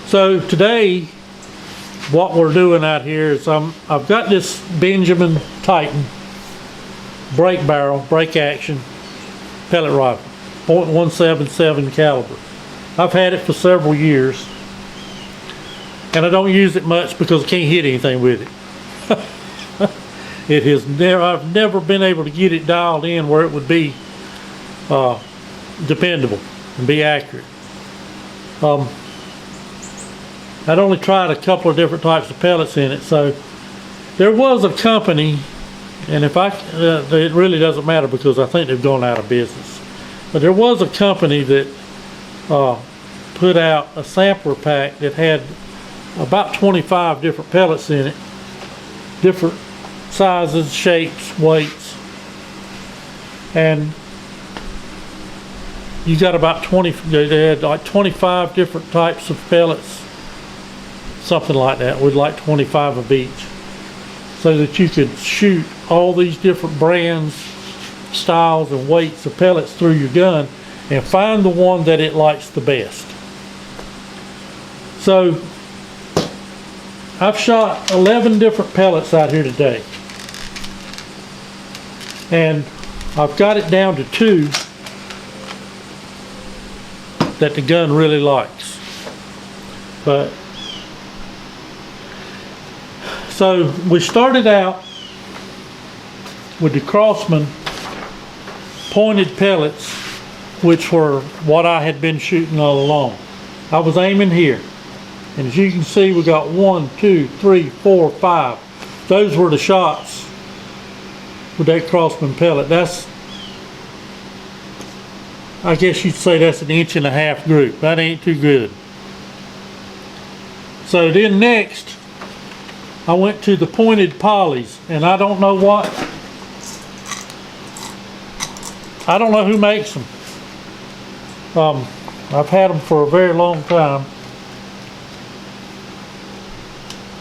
So today, what we're doing out here is I've got this Benjamin Titan break barrel, break action pellet rifle, .177 caliber. I've had it for several years, and I don't use it much because I can't hit anything with it. I've never been able to get it dialed in where it would be dependable and be accurate. I'd only tried a couple of different types of pellets in it. So there was a company, and if it really doesn't matter because I think they've gone out of business. But there was a company that put out a sampler pack that had about 25 different pellets in it, different sizes, shapes, weights, and you got about 20. They had like 25 different types of pellets, something like that, with like 25 of each, so that you could shoot all these different brands, styles, and weights of pellets through your gun and find the one that it likes the best. So I've shot 11 different pellets out here today, and I've got it down to 2 that the gun really likes. But so we started out with the Crossman pointed pellets, which were what I had been shooting all along. I was aiming here, and as you can see, we got 1, 2, 3, 4, 5. Those were the shots with that Crossman pellet. That's, I guess you'd say that's an 1.5 inch group. That ain't too good. So then next, I went to the pointed polys, and I don't know who makes them. I've had them for a very long time.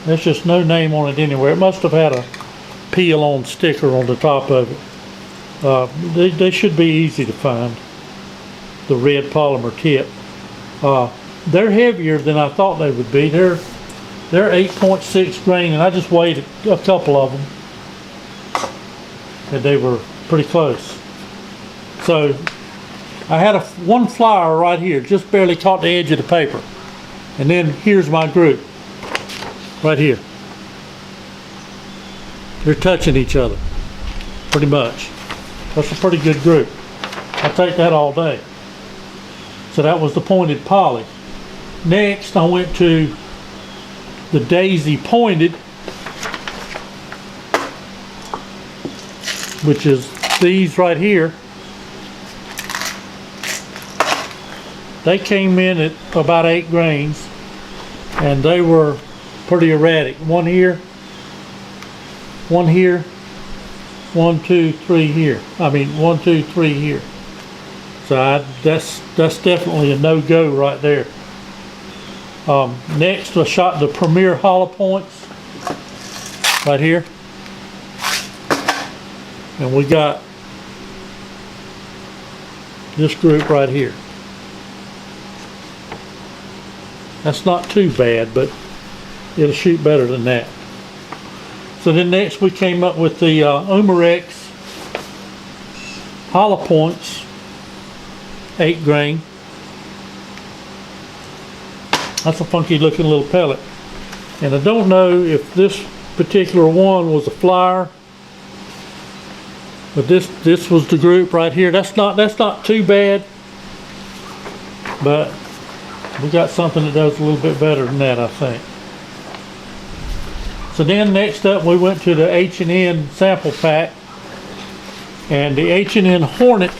There's just no name on it anywhere. It must have had a peel on sticker on the top of it. They should be easy to find, the red polymer tip. They're heavier than I thought they would be. They're 8.6 grain, and I just weighed a couple of them, and they were pretty close. So I had one flower right here, just barely caught the edge of the paper, and then here's my group right here. They're touching each other pretty much. That's a pretty good group. I'll take that all day. So that was the pointed poly. Next I went to the Daisy pointed, which is these right here. They came in at about 8 grains, and they were pretty erratic. One here, 1 here, 1, 2, 3 here. I mean 1, 2, 3 here. So that's definitely a no-go right there. Next I shot the Premier hollow points right here, and we got this group right here. That's not too bad, but it'll shoot better than that. So then next we came up with the Umarex hollow points, 8 grain. That's a funky looking little pellet, and I don't know if this particular one was a flyer, but this was the group right here. That's not too bad, but we got something that does a little bit better than that, I think. So then next up we went to the H&N sample pack, and the H&N Hornet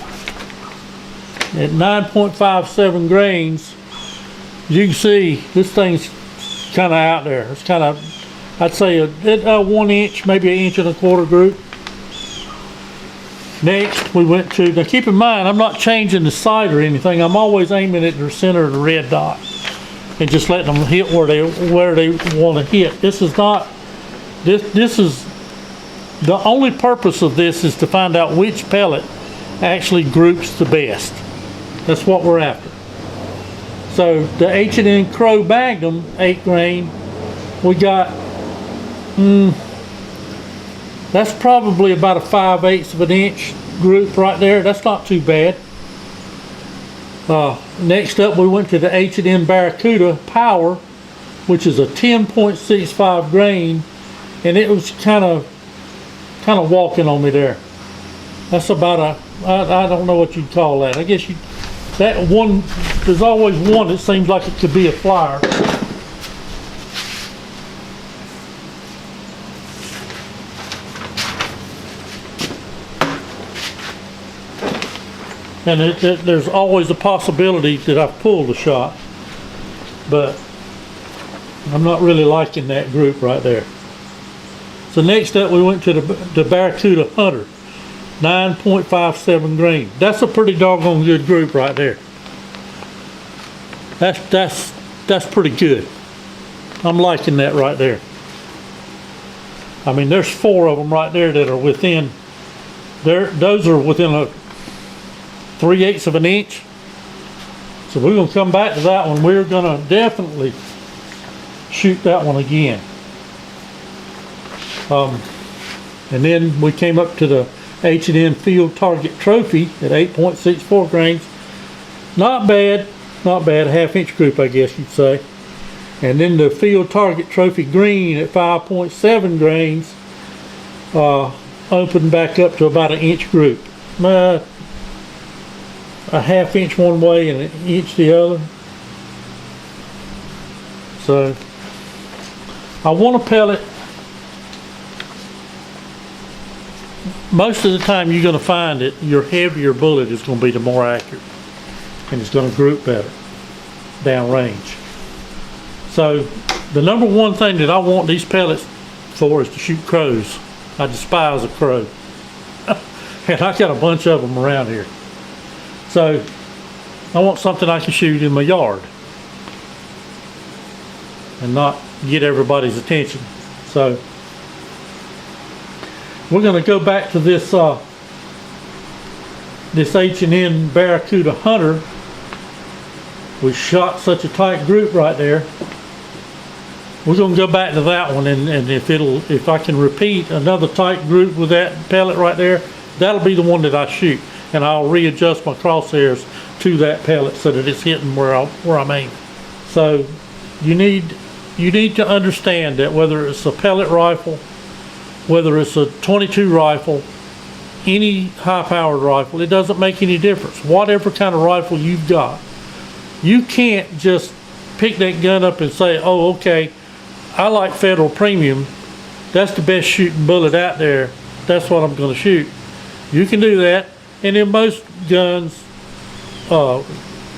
at 9.57 grains. You can see this thing's kind of out there. It's kind of, I'd say a 1 inch, maybe 1.25 inch group. Next we went to, now keep in mind I'm not changing the sight or anything. I'm always aiming at the center of the red dot and just letting them hit where they want to hit. This is not, this is, the only purpose of this is to find out which pellet actually groups the best. That's what we're after. So the H&N Crow Magnum 8 grain, we got, that's probably about a 5/8 of an inch group right there. That's not too bad. Next up, we went to the H&N Barracuda Power, which is a 10.65 grain, and it was kind of walking on me there. That's about a, I don't know what you'd call that. I guess that one, there's always one that seems like it could be a flyer. And there's always a possibility that I've pulled a shot, but I'm not really liking that group right there. So next up, we went to the Barracuda Hunter, 9.57 grain. That's a pretty doggone good group right there. That's pretty good. I'm liking that right there. I mean, there's 4 of them right there that are within. Those are within a 3/8 of an inch. So we're gonna come back to that one. We're gonna definitely shoot that one again. And then we came up to the H&N Field Target Trophy at 8.64 grains. Not bad, not bad. A 1/2 inch group, I guess you'd say. And then the Field Target Trophy Green at 5.7 grains opened back up to about an inch group. A 1/2 inch one way and an inch the other. So I want a pellet. Most of the time you're going to find that your heavier bullet is going to be the more accurate, and it's going to group better downrange. So the number one thing that I want these pellets for is to shoot crows. I despise a crow. And I got a bunch of them around here. So I want something I can shoot in my yard and not get everybody's attention. So we're going to go back to this this H&N Barracuda Hunter. We shot such a tight group right there. We're going to go back to that one, and if I can repeat another tight group with that pellet right there, that'll be the one that I shoot, and I'll readjust my crosshairs to that pellet so that it's hitting where I'm aiming. So you need to understand that whether it's a pellet rifle, whether it's a .22 rifle, any high-powered rifle, it doesn't make any difference. Whatever kind of rifle you've got, you can't just pick that gun up and say, oh, okay, I like Federal Premium. That's the best shooting bullet out there. That's what I'm going to shoot. You can do that, and in most guns,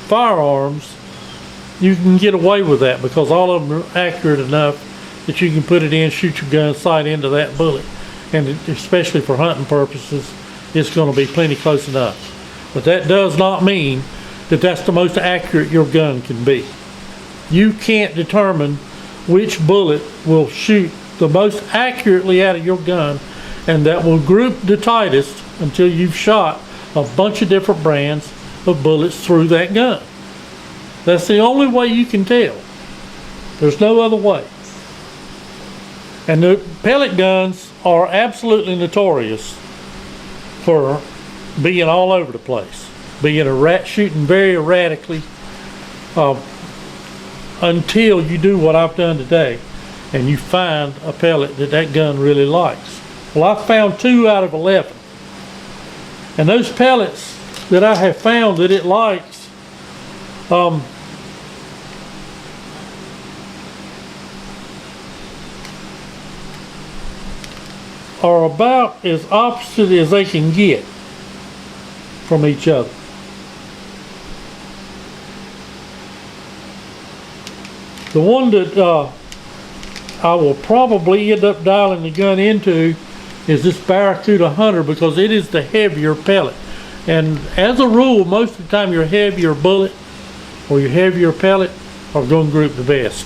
firearms, you can get away with that because all of them are accurate enough that you can put it in, shoot your gun sight into that bullet, and especially for hunting purposes, it's going to be plenty close enough. But that does not mean that that's the most accurate your gun can be. You can't determine which bullet will shoot the most accurately out of your gun and that will group the tightest until you've shot a bunch of different brands of bullets through that gun. That's the only way you can tell. There's no other way. And the pellet guns are absolutely notorious for being all over the place, being shooting very erratically, until you do what I've done today and you find a pellet that gun really likes. Well, I found 2 out of 11, and those pellets that I have found that it likes are about as opposite as they can get from each other. The one that I will probably end up dialing the gun into is this Barracuda Hunter because it is the heavier pellet. And as a rule, most of the time your heavier bullet or your heavier pellet are going to group the best.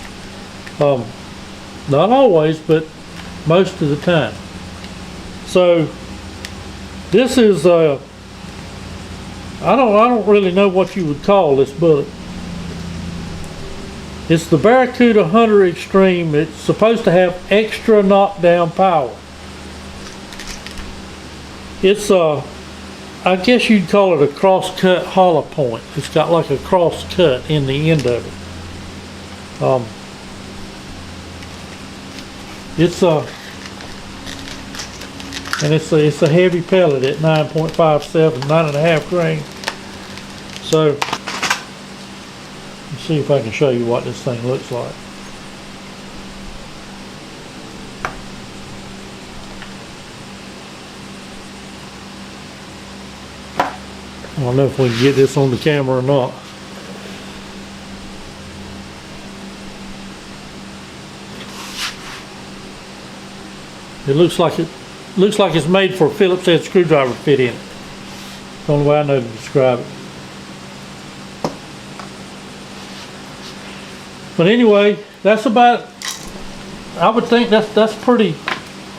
Not always, but most of the time. So this is I don't really know what you would call this bullet. It's the Barracuda Hunter Extreme. It's supposed to have extra knockdown power. It's I guess you'd call it a cross-cut hollow point. It's got like a cross-cut in the end of it. It's a heavy pellet at 9.57, 9.5 grain. So let's see if I can show you what this thing looks like. I don't know if we can get this on the camera or not. It looks like it's made for a Phillips head screwdriver to fit in it. That's the only way I know to describe it. But anyway, that's about, I would think that's pretty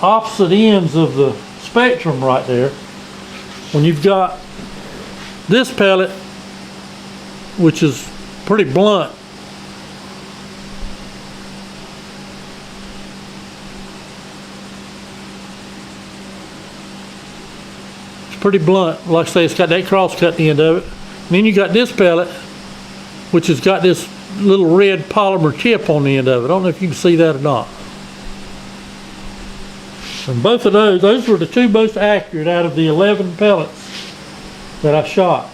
opposite ends of the spectrum right there. When you've got this pellet, which is pretty blunt, it's pretty blunt. Like I say, it's got that cross cut at the end of it. And then you got this pellet, which has got this little red polymer tip on the end of it. I don't know if you can see that or not. And both of those were the two most accurate out of the 11 pellets that I shot.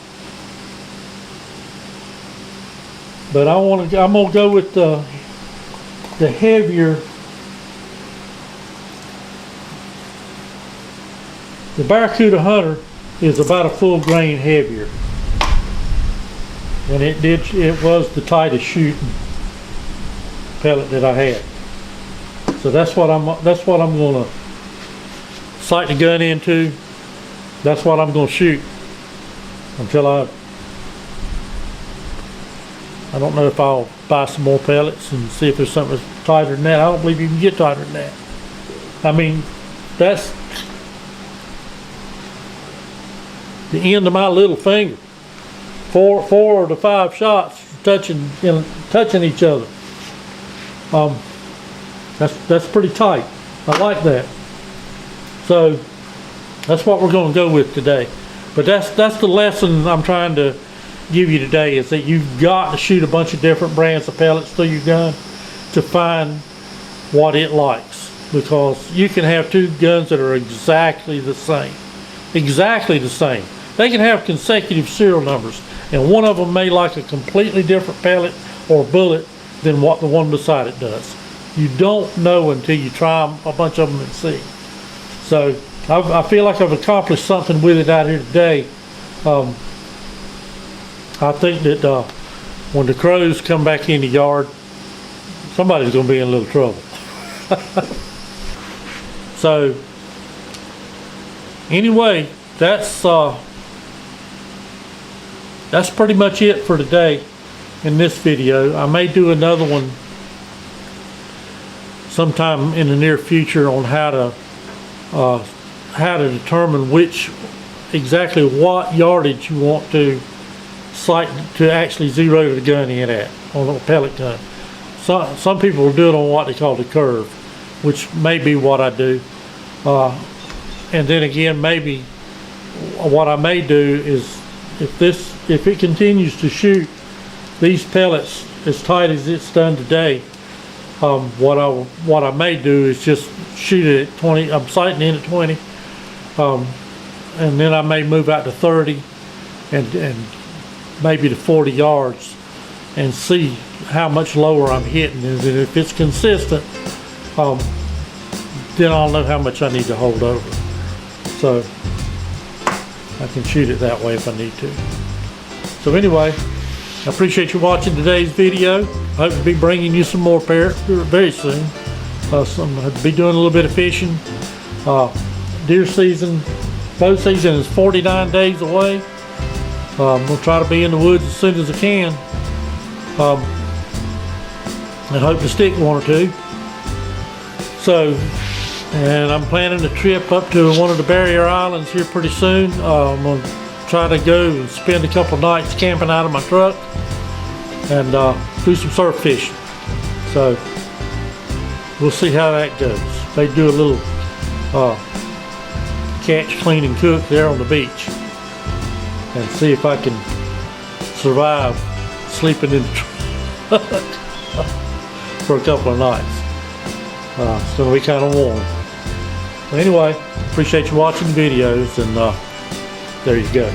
But I'm gonna go with the heavier. The Barracuda Hunter is about a full grain heavier. And it was the tightest shooting pellet that I had. So that's what I'm gonna sight the gun into. That's what I'm gonna shoot until I don't know if I'll buy some more pellets and see if there's something that's tighter than that. I don't believe you can get tighter than that. I mean, that's the end of my little finger. Four to five shots touching each other. That's pretty tight. I like that. So that's what we're going to go with today. But that's the lesson I'm trying to give you today, is that you've got to shoot a bunch of different brands of pellets through your gun to find what it likes, because you can have two guns that are exactly the same. Exactly the same. They can have consecutive serial numbers, and one of them may like a completely different pellet or bullet than what the one beside it does. You don't know until you try a bunch of them and see. So I feel like I've accomplished something with it out here today. I think that when the crows come back in the yard, somebody's going to be in a little trouble. So anyway, that's pretty much it for today in this video. I may do another one sometime in the near future on how to determine exactly what yardage you want to sight to actually zero the gun in at on a pellet gun. Some people will do it on what they call the curve, which may be what I do. And then again, maybe what I may do is, if it continues to shoot these pellets as tight as it's done today, what I may do is just shoot it at 20. I'm sighting in at 20, and then I may move out to 30 and maybe to 40 yards and see how much lower I'm hitting. And if it's consistent, then I'll know how much I need to hold over. So I can shoot it that way if I need to. So anyway, I appreciate you watching today's video. I hope to be bringing you some more parrots very soon. I'll be doing a little bit of fishing. Deer season, bow season is 49 days away. I'm going to try to be in the woods as soon as I can. And hope to stick one or two. So, and I'm planning a trip up to one of the barrier islands here pretty soon. I'm going to try to go and spend a couple nights camping out of my truck and do some surf fishing. So we'll see how that goes. They do a little catch, clean, and cook there on the beach, and see if I can survive sleeping in the truck for a couple of nights. It's going to be kind of warm. Anyway, appreciate you watching the videos, and there you go.